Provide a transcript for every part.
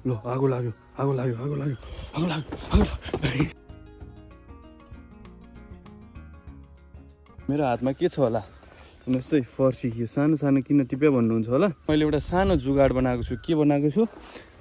लो आगो लाग्यो आगो लाग्यो आगो लाग्यो आगो लाग्यो आगो लाग्यो। मेरो हातमा के छ होला हेर्नुहोस् है, फर्सी यो सानो सानो किन टिप्यो भन्नुहुन्छ होला। मैले एउटा सानो जुगाड बनाएको छु। के बनाएको छु,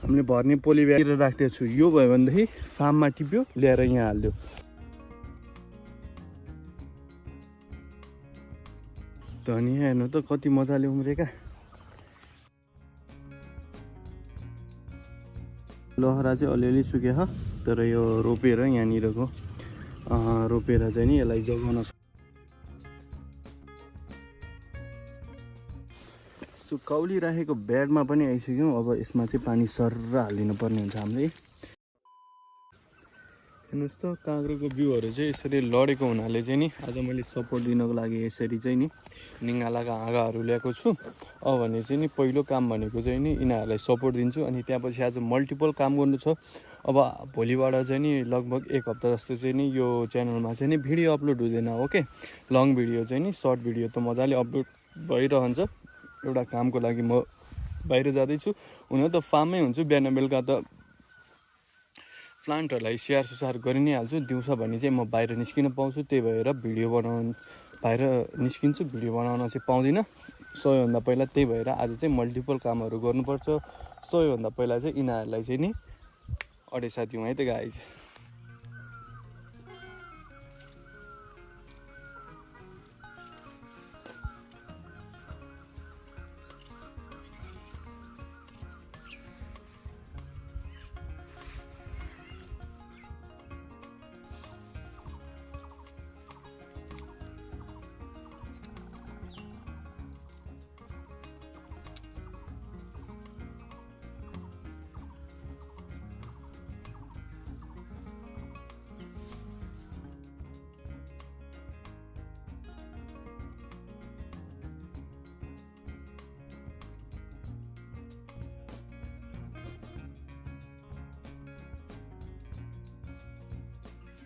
हामीले भर्ने पोली ब्यागतिर राखिदिएको छु। यो भयो भनेदेखि फार्ममा टिप्यो ल्याएर यहाँ हालिदियो। धनियाँ हेर्नु त कति मजाले उम्रेका। लहरा चाहिँ अलिअलि सुके छ, तर यो रोपेर यहाँनिरको रोपेर चाहिँ नि यसलाई जोगाउन सुकाउली राखेको बेडमा पनि आइसक्यौँ। अब यसमा चाहिँ पानी सर्र हालिदिनु पर्ने हुन्छ हामीले। हेर्नुहोस् त काँक्रोको बिउहरू चाहिँ यसरी लडेको हुनाले चाहिँ नि आज मैले सपोर्ट दिनको लागि यसरी चाहिँ नि निङ्गालाका हाँगाहरू ल्याएको छु। अब भने चाहिँ नि पहिलो काम भनेको चाहिँ नि यिनीहरूलाई सपोर्ट दिन्छु। अनि त्यहाँपछि आज मल्टिपल काम गर्नु छ। अब भोलिबाट चाहिँ नि लगभग 1 हप्ता जस्तो चाहिँ नि यो च्यानलमा चाहिँ नि भिडियो अपलोड हुँदैन। ओके, लङ भिडियो चाहिँ नि सर्ट भिडियो त मजाले अपलोड भइरहन्छ। एउटा कामको लागि म बाहिर जाँदैछु। हुन त फार्ममै हुन्छु। बिहान बेलुका त प्लान्टहरूलाई स्याहार सुसार गरि नै हाल्छु। दिउँसो भने चाहिँ म बाहिर निस्किन पाउँछु। त्यही भएर भिडियो बनाउनु बाहिर निस्किन्छु, भिडियो बनाउन चाहिँ पाउँदिनँ सबैभन्दा पहिला। त्यही भएर आज चाहिँ मल्टिपल कामहरू गर्नुपर्छ। सबैभन्दा पहिला चाहिँ यिनीहरूलाई चाहिँ नि अडेसा दिउँ है त गाइज।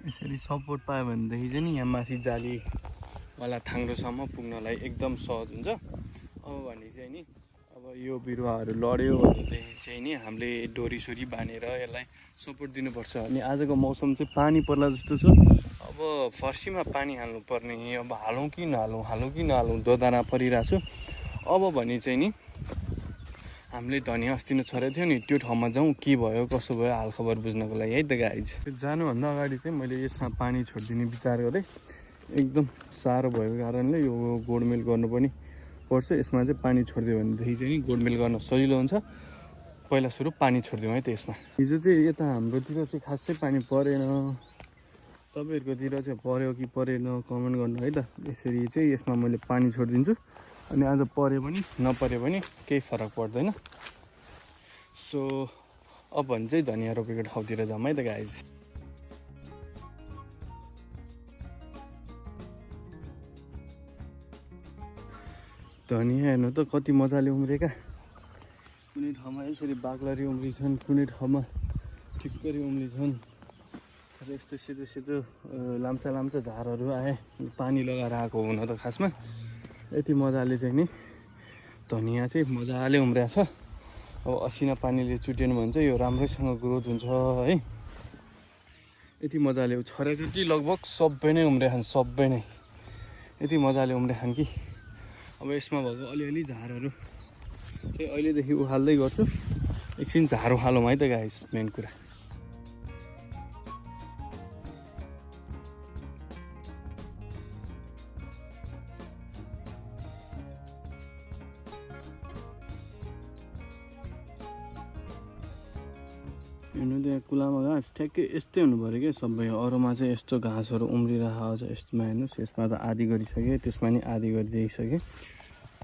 यसरी सपोर्ट पायो भनेदेखि चाहिँ नि यहाँ माथि जालीवाला थाङ्रोसम्म पुग्नलाई एकदम सहज हुन्छ। अब भने चाहिँ नि अब यो बिरुवाहरू लड्यो भनेदेखि चाहिँ नि हामीले डोरीसोरी बाँधेर यसलाई सपोर्ट दिनुपर्छ। अनि आजको मौसम चाहिँ पानी पर्ला जस्तो छ। अब फर्सीमा पानी हाल्नुपर्ने, अब हालौँ कि नहालौँ दोधाना परिरहेको छु। अब भने चाहिँ नि हामीले धनियाँ अस्ति नै छरेको थियो नि, त्यो ठाउँमा जाउँ, के भयो कसो भयो हालखबर बुझ्नको लागि है त गाइज। जानुभन्दा अगाडि चाहिँ मैले यसमा पानी छोडिदिने विचार गरेँ। एकदम साह्रो भएको कारणले यो गोडमेल गर्नु पनि पर्छ। यसमा चाहिँ पानी छोडिदियो भनेदेखि चाहिँ गोडमेल गर्न सजिलो हुन्छ। पहिला सुरु पानी छोडिदिउँ है त यसमा। हिजो चाहिँ यता हाम्रोतिर चाहिँ खासै पानी परेन। तपाईँहरूकोतिर चाहिँ पर्यो कि परेन कमेन्ट गर्नु है त। यसरी चाहिँ यसमा मैले पानी छोडिदिन्छु। अनि आज पऱ्यो पनि नपऱ्यो पनि केही फरक पर्दैन। सो अब भने चाहिँ धनियाँ रोपेको ठाउँतिर जाउँ है त गाइज। धनियाँ हेर्नु त कति मजाले उम्रेका। कुनै ठाउँमा यसरी बाग्लरी उम्रिछन्, कुनै ठाउँमा ठिक्करी उम्रिछन्। यस्तो सेतो सेतो लाम्चा लाम्चा झारहरू आए, पानी लगाएर आएको हुन त खासमा। यति मजाले चाहिँ नि धनियाँ चाहिँ मजाले उम्रिएको छ। अब असिना पानीले चुट्याउनु भने चाहिँ यो राम्रैसँग ग्रोथ हुन्छ है। यति मजाले छरेको चाहिँ लगभग सबै नै उम्रेछन्, सबै नै यति मजाले उम्रेछन् कि। अब यसमा भएको अलिअलि झारहरू चाहिँ अहिलेदेखि उखाल्दै गर्छु। एकछिन झार उखालौँ है त गाइस, मेन कुरा। हेर्नु त्यहाँ कुलामा घाँस ठ्याक्कै यस्तै हुनु पऱ्यो क्या सबै। अरूमा चाहिँ यस्तो घाँसहरू उम्रिरहेको छ। यस्तोमा हेर्नुहोस्, यसमा त आधी गरिसकेँ, त्यसमा नि आधी गरिदिइसकेँ।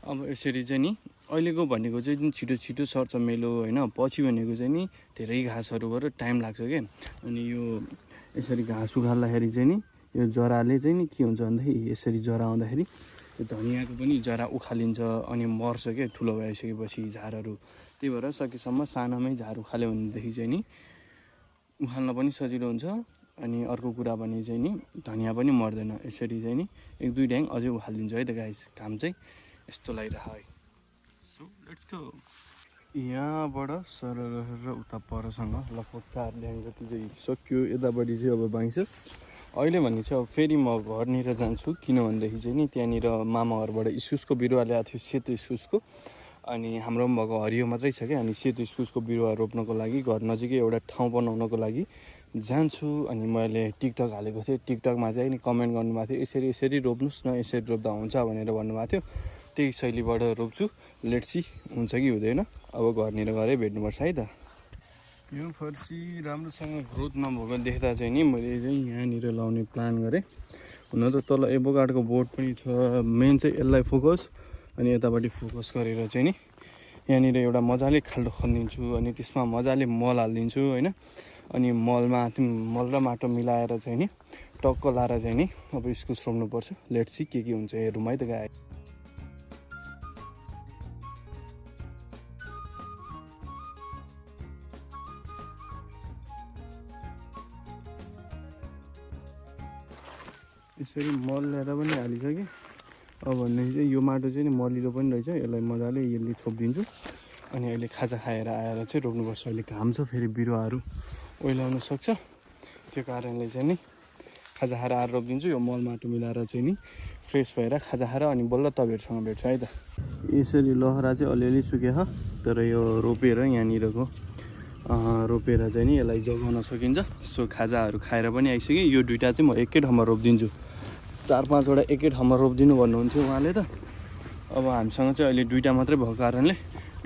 अब यसरी चाहिँ नि अहिलेको भनेको चाहिँ छिटो छिटो सर्छ मेलो होइन। पछि भनेको चाहिँ नि धेरै घाँसहरू गरेर टाइम लाग्छ क्या। अनि यो यसरी घाँस उखाल्दाखेरि चाहिँ नि यो जराले चाहिँ नि के हुन्छ भन्दाखेरि यसरी जरा आउँदाखेरि यो धनियाँको पनि जरा उखालिन्छ अनि मर्छ क्या ठुलो भइसकेपछि झारहरू। त्यही भएर सकेसम्म सानोमै झार उखाल्यो भनेदेखि चाहिँ नि उखाल्न पनि सजिलो हुन्छ। अनि अर्को कुरा भने चाहिँ नि धनियाँ पनि मर्दैन। यसरी चाहिँ नि 1-2 ड्याङ अझै उखालिदिन्छु है त गाइस। काम चाहिँ यस्तो लागिरहेको है। So let's go. यहाँबाट सरल गरेर उता परसँग लगभग 4 ल्याङ जति चाहिँ सक्यो। यतापट्टि चाहिँ अब बाँकी छ। अहिले भने चाहिँ अब फेरि म घरनिर जान्छु, किन भनेदेखि चाहिँ नि त्यहाँनिर मामा घरबाट इस्कुसको बिरुवा ल्याएको थियो, सेतो इस्कुसको। अनि हाम्रो पनि भएको हरियो मात्रै छ क्या। अनि सेतो इस्कुसको बिरुवा रोप्नको लागि घर नजिकै एउटा ठाउँ बनाउनको लागि जान्छु। अनि मैले टिकटक हालेको थिएँ, टिकटकमा चाहिँ नि कमेन्ट गर्नुभएको थियो, यसरी यसरी रोप्नुहोस् न, यसरी रोप्दा हुन्छ भनेर भन्नुभएको थियो। त्यही शैलीबाट रोप्छु। लेट्स सी हुन्छ कि हुँदैन। अब घरनिर गएरै भेट्नुपर्छ है त। यो फर्सी राम्रोसँग ग्रोथ नभएको देख्दा चाहिँ नि मैले चाहिँ यहाँनिर लाउने प्लान गरेँ। हुन त तल एभोकाडोको बोट पनि छ, मेन चाहिँ यसलाई फोकस अनि यतापट्टि फोकस गरेर चाहिँ नि यहाँनिर एउटा मजाले खाल्डो खनिदिन्छु। अनि त्यसमा मजाले मल हालिदिन्छु होइन। अनि मल र माटो मिलाएर चाहिँ नि टक्क लाएर चाहिँ नि अब इस्कुस रोप्नुपर्छ। लेट्स सी के हुन्छ हेरौँ है त गाई। यसरी मल ल्याएर पनि हालिसकेँ। अब भनेदेखि चाहिँ यो माटो चाहिँ नि मलिलो पनि रहेछ, यसलाई मजाले यसले छोपिदिन्छु। अनि अहिले खाजा खाएर आएर चाहिँ रोप्नुपर्छ। अहिले घाम छ, फेरि बिरुवाहरू ओइलाउन सक्छ, त्यो कारणले चाहिँ नि खाजा खाएर आएर रोपिदिन्छु। यो मल माटो मिलाएर चाहिँ नि फ्रेस भएर खाजा खाएर अनि बल्ल तपाईँहरूसँग भेट्छु है त। यसरी लहरा चाहिँ अलिअलि सुके छ, तर यो रोपेर यहाँनिरको रोपेर चाहिँ नि यसलाई जोगाउन सकिन्छ। सो खाजाहरू खाएर पनि आइसक्यो। यो दुइटा चाहिँ म एकै ठाउँमा रोपिदिन्छु। 4-5वटा एकै ठाउँमा रोपिदिनु भन्नुहुन्थ्यो उहाँले त। अब हामीसँग चाहिँ अहिले दुइटा मात्रै भएको कारणले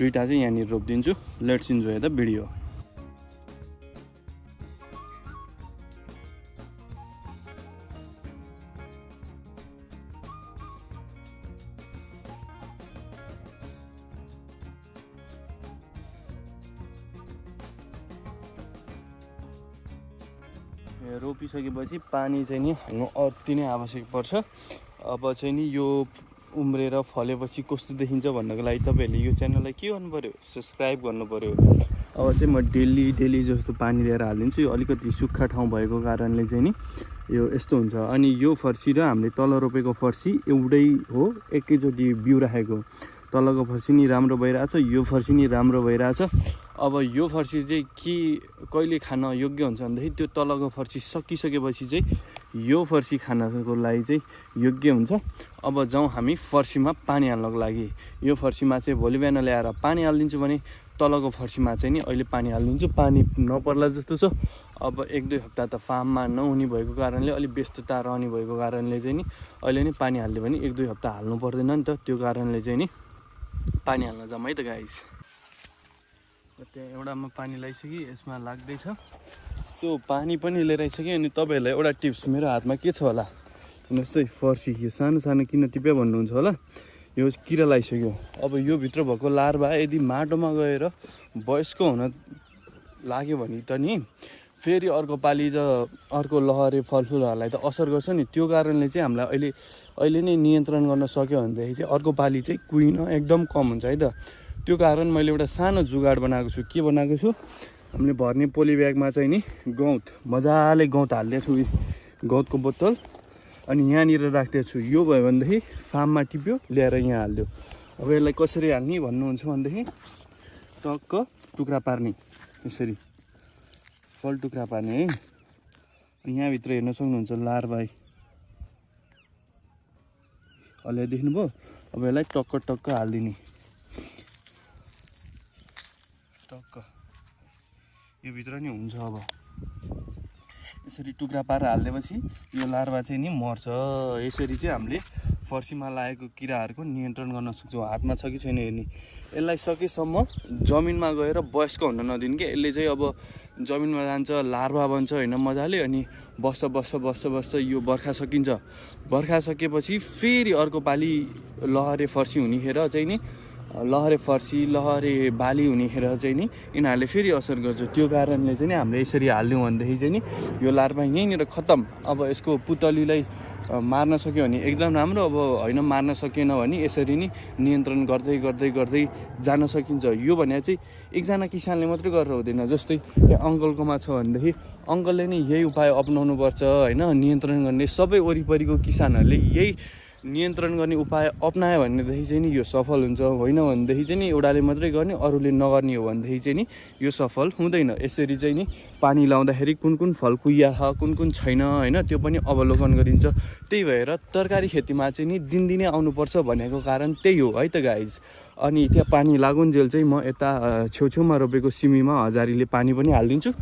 दुइटा चाहिँ यहाँनिर रोपिदिन्छु। Let's enjoy the video. रोपिसकेपछि पानी चाहिँ नि हाल्नु अति नै आवश्यक पर्छ। अब चाहिँ नि यो उम्रेर फलेपछि कस्तो देखिन्छ भन्नको लागि तपाईँहरूले यो च्यानललाई के गर्नु पऱ्यो, सब्सक्राइब गर्नु पऱ्यो। अब चाहिँ म डेली जस्तो पानी लिएर हालिदिन्छु। यो अलिकति सुक्खा ठाउँ भएको कारणले चाहिँ नि यो यस्तो हुन्छ। अनि यो फर्सी र हामीले तल रोपेको फर्सी एउटै हो, एकैचोटि बिउ राखेको। तलको फर्सी नि राम्रो भइरहेछ, यो फर्सी नि राम्रो भइरहेछ। अब यो फर्सी चाहिँ के कहिले खान योग्य हुन्छ भनेदेखि त्यो तलको फर्सी सकिसकेपछि चाहिँ यो फर्सी खानको लागि चाहिँ योग्य हुन्छ। अब जाउँ हामी फर्सीमा पानी हाल्नको लागि। यो फर्सीमा चाहिँ भोलि बिहान ल्याएर पानी हालिदिन्छु भने तलको फर्सीमा चाहिँ नि अहिले पानी हालिदिन्छु। पानी नपर्ला जस्तो छ। अब 1-2 हप्ता त फार्ममा नहुने भएको कारणले अलिक व्यस्तता रहने भएको कारणले चाहिँ नि अहिले नै पानी हाल्यो भने 1-2 हप्ता हाल्नु पर्दैन नि त। त्यो कारणले चाहिँ नि पानी हाल्न जाउँ है त गाइस। त्यहाँ एउटामा पानी लगाइसकेँ, यसमा लाग्दैछ। सो पानी पनि लिएर आइसकेँ। अनि तपाईँहरूलाई एउटा टिप्स मेरो हातमा के छ होला हेर्नुहोस् है। फर्सी यो सानो सानो किन टिप्यो भन्नुहुन्छ होला। यो किरा लगाइसक्यो। अब यो भित्र भएको लार्भा यदि माटोमा गएर वयस्क हुन लाग्यो भने त नि फेरि अर्को पालि अर्को लहरे फलफुलहरूलाई त असर गर्छ नि। त्यो कारणले चाहिँ हामीलाई अहिले नै नियन्त्रण गर्न सक्यो भनेदेखि चाहिँ अर्को पालि चाहिँ कुहिन एकदम कम हुन्छ है त। त्यो कारण मैले एउटा सानो जुगाड बनाएको छु। के बनाएको छु, हामीले भर्ने पोली ब्यागमा चाहिँ नि मजाले गौत हालिदिएको छु, गौतको बोतल। अनि यहाँनिर राखिदिएको छु। यो भयो भनेदेखि फार्ममा टिप्यो ल्याएर यहाँ हालिदियो। अब यसलाई कसरी हाल्ने भन्नुहुन्छ भनेदेखि टक्क टुक्रा पार्ने, यसरी फल टुक्रा पार्ने है। यहाँभित्र हेर्न सक्नुहुन्छ लार्भा हल्ला देख्नुभयो। अब यसलाई टक्क टक्क हालिदिने, टक्क यो भित्र नि हुन्छ। अब यसरी टुक्रा पारेर हालिदिएपछि यो लार्भा चाहिँ नि मर्छ। यसरी चाहिँ हामीले फर्सीमा लागेको किराहरूको नियन्त्रण गर्न सक्छौँ। हातमा छ कि छैन हेर्ने। यसलाई सकेसम्म जमिनमा गएर वयस्क हुन नदिने कि। यसले चाहिँ अब जमिनमा जान्छ, लार्भा बन्छ होइन मजाले। अनि बस्छ यो बर्खा सकिन्छ। बर्खा सकेपछि फेरि अर्को पालि लहरे फर्सी हुनेखेर चाहिँ नि लहरे फर्सी लहरे बाली हुनेखेर चाहिँ नि यिनीहरूले फेरि असर गर्छ। त्यो कारणले चाहिँ नि हामीले यसरी हाल्यौँ भनेदेखि चाहिँ नि यो लार्भा यहीँनिर खत्तम। अब यसको पुतलीलाई मार्न सक्यो भने एकदम राम्रो। अब होइन मार्न सकेन भने यसरी नै नियन्त्रण गर्दै जान सकिन्छ। यो भने चाहिँ एकजना किसानले मात्रै गरेर हुँदैन। जस्तै अङ्कलकोमा छ भनेदेखि अङ्कलले नै यही उपाय अपनाउनु पर्छ होइन, नियन्त्रण गर्ने। सबै वरिपरिको किसानहरूले यही नियन्त्रण गर्ने उपाय अपनायो भनेदेखि चाहिँ नि यो सफल हुन्छ, होइन भनेदेखि चाहिँ नि एउटाले मात्रै गर्ने अरूले नगर्ने हो भनेदेखि चाहिँ नि यो सफल हुँदैन। यसरी चाहिँ नि पानी लाउँदाखेरि कुन कुन फल कुहिया छ कुन कुन छैन होइन त्यो पनि अवलोकन गरिन्छ। त्यही भएर तरकारी खेतीमा चाहिँ नि दिनदिनै आउनुपर्छ भनेको कारण त्यही हो है त गाइज। अनि त्यहाँ पानी लागुन्जेल चाहिँ म यता छेउछेउमा रोपेको सिमीमा हजारीले पानी पनि हालिदिन्छु।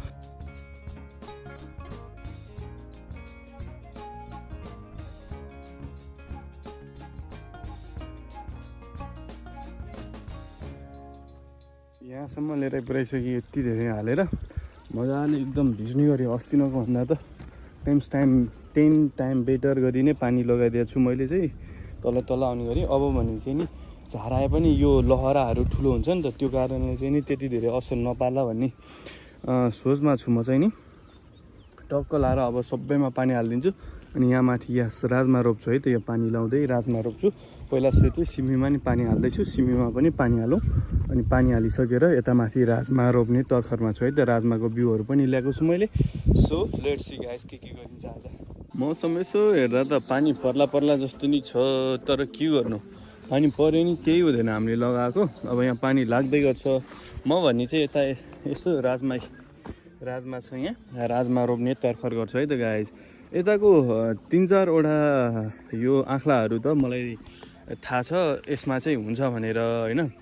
यहाँसम्म लिएर पुऱ्याइसकेँ यति धेरै हालेर मजाले एकदम भिज्ने गरी अस्ति नको भन्दा त 10 टाइम बेटर गरी नै पानी लगाइदिएको छु मैले चाहिँ तल तल आउने गरी। अब भने चाहिँ नि झाराए पनि यो लहराहरू ठुलो हुन्छ नि त त्यो कारणले चाहिँ नि त्यति धेरै असर नपार्ला भन्ने सोचमा छु म चाहिँ नि। टक्क लाएर अब सबैमा पानी हालिदिन्छु। अनि यहाँ माथि यहाँ राजमा रोप्छु है त, यो पानी लाउँदै राजमा रोप्छु। पहिला चाहिँ सिमीमा नि पानी हाल्दैछु, सिमीमा पनि पानी हालौँ। अनि पानी हालिसकेर यता माथि राजमा रोप्ने तर्खरमा छु है त, राजमाको बिउहरू पनि ल्याएको छु मैले। सो लेट्स सी गाइस के गरिन्छ आज। मौसम यसो हेर्दा त पानी पर्ला पर्ला जस्तो नि छ, तर के गर्नु पानी पऱ्यो नि केही हुँदैन हामीले लगाएको। अब यहाँ पानी लाग्दै गर्छ। म भन्ने चाहिँ यता यसो राजमा छ, यहाँ राजमा रोप्ने तर्खर गर्छु है त गाइस। यताको 3-4वटा यो आँख्लाहरू त मलाई थाहा छ यसमा चाहिँ हुन्छ भनेर होइन,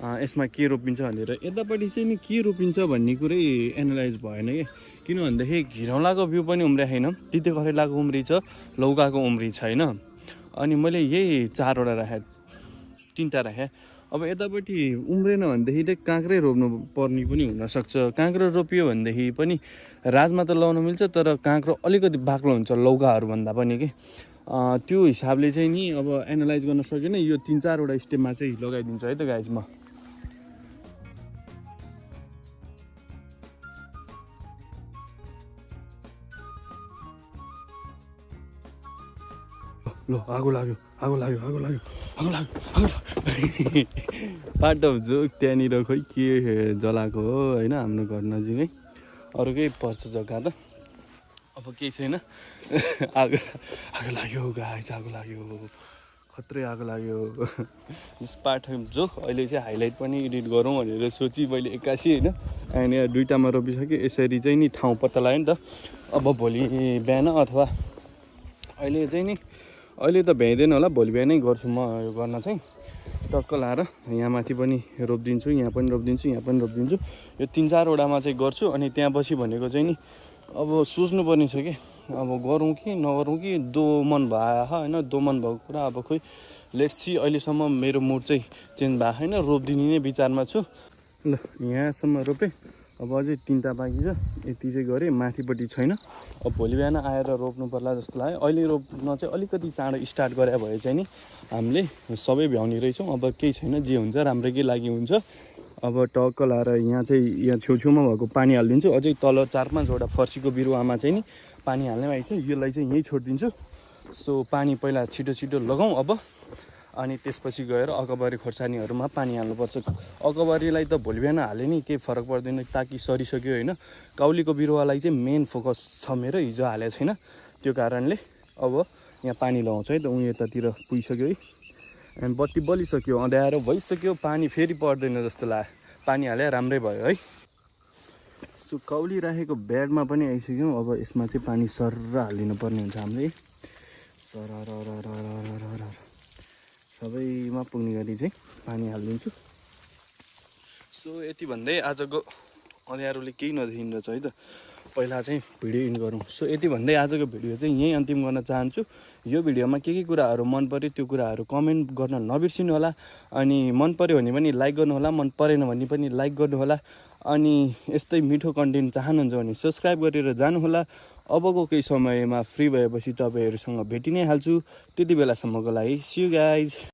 यसमा के रोपिन्छ भनेर। यतापट्टि चाहिँ नि के रोपिन्छ भन्ने कुरै एनालाइज भएन कि, किन भनेदेखि घिरौँलाको बिउ पनि उम्रिएको छैन, तिते करेलाको उम्री छ, लौकाको उम्री छैन। अनि मैले यही 4वटा राखेँ, 3टा राखेँ। अब यतापट्टि उम्रेन भनेदेखि चाहिँ काँक्रै रोप्नु पर्ने पनि हुनसक्छ। काँक्रो रोपियो भनेदेखि पनि राजमा त लाउनु मिल्छ, तर काँक्रो अलिकति बाक्लो हुन्छ लौकाहरूभन्दा पनि कि। त्यो हिसाबले चाहिँ नि अब एनालाइज गर्न सकेन, यो 3-4वटा स्टेपमा चाहिँ लगाइदिन्छु है त गाइज म। ल आगो लाग्यो पार्ट अफ जोक। त्यहाँनिर खोइ के जलाएको हो होइन, हाम्रो घर नजिकै अरू केही पर्छ जग्गा त। अब केही छैन। आगो लाग्यो गाइस, आगो लाग्यो, खत्रै आगो लाग्यो। This part of joke. अहिले चाहिँ हाइलाइट पनि एडिट गरौँ भनेर सोची मैले 81 होइन। अनि 2टामा रोपिसक्यो। यसरी चाहिँ नि ठाउँ पत्ता लाग्यो नि त। अब भोलि बिहान अथवा अहिले त भ्याइँदैन होला, भोलि बिहानै गर्छु म यो गर्न चाहिँ। टक्क लाएर यहाँ माथि पनि रोपिदिन्छु, यहाँ पनि रोपिदिन्छु, यहाँ पनि रोपिदिन्छु। यो 3-4वटामा चाहिँ गर्छु। अनि त्यहाँ पछि भनेको चाहिँ नि अब सोच्नुपर्ने छ कि अब गरौँ कि नगरौँ कि, दोमन भयो होइन। दोमन भएको कुरा अब खोइ लेट्स सी। अहिलेसम्म मेरो मुड चाहिँ चेन्ज भएको छैन, रोपिदिने नै विचारमा छु। ल यहाँसम्म रोपेँ, अब अझै 3टा बाँकी छ। यति चाहिँ गरेँ, माथिपट्टि छैन। अब भोलि बिहान आएर रोप्नु पर्ला जस्तो लाग्यो। अहिले रोप्न चाहिँ अलिकति चाँडो स्टार्ट गरे भए चाहिँ नि हामीले सबै भ्याउने रहेछौँ। अब केही छैन, जे हुन्छ राम्रैकै लागि हुन्छ। अब टक्क लाएर यहाँ चाहिँ यहाँ छेउछेउमा भएको पानी हालिदिन्छु। अझै तल 4-5वटा फर्सीको बिरुवामा चाहिँ नि पानी हाल्ने भएको छ। यसलाई चाहिँ यहीँ छोडिदिन्छु। सो पानी पहिला छिटो लगाउँ अब। अनि त्यसपछि गएर अकबरी खोर्सानीहरूमा पानी हाल्नुपर्छ। अकबरीलाई त भोलि बिहान हाले नि केही फरक पर्दैन, ताकि सरिसक्यो होइन। काउलीको बिरुवालाई चाहिँ मेन फोकस छ मेरो, हिजो हालेको छैन त्यो कारणले। अब यहाँ पानी लगाउँछ है त, यतातिर पुगिसक्यो है। अनि बत्ती बलिसक्यो, अँध्यारो भइसक्यो, पानी फेरि पर्दैन जस्तो लाग्यो। पानी हाले राम्रै भयो है। सो काउली राखेको बेडमा पनि आइसक्यौँ। अब यसमा चाहिँ पानी सर्र हालिदिनु पर्ने हुन्छ हामीले। सबैमा पुग्ने गरी चाहिँ पानी हालिदिन्छु। सो यति भन्दै आजको अँध्यारोले केही नदेखिँदो रहेछ है त, पहिला चाहिँ भिडियो इन गरौँ। सो यति भन्दै आजको भिडियो चाहिँ यहीँ अन्तिम गर्न चाहन्छु। यो भिडियोमा के कुराहरू मन पर्यो त्यो कुराहरू कमेन्ट गर्न नबिर्सिनु होला। अनि मन पर्यो भने पनि लाइक गर्नु होला, मन परेन भने पनि लाइक गर्नु होला। अनि यस्तै मिठो कन्टेन्ट चाहनुहुन्छ भने सब्सक्राइब गरेर जानुहोला। अबको केही समयमा फ्री भएपछि तपाईँहरूसँग भेटि नै हाल्छु। त्यति बेलासम्मको लागि सी यू गाइज।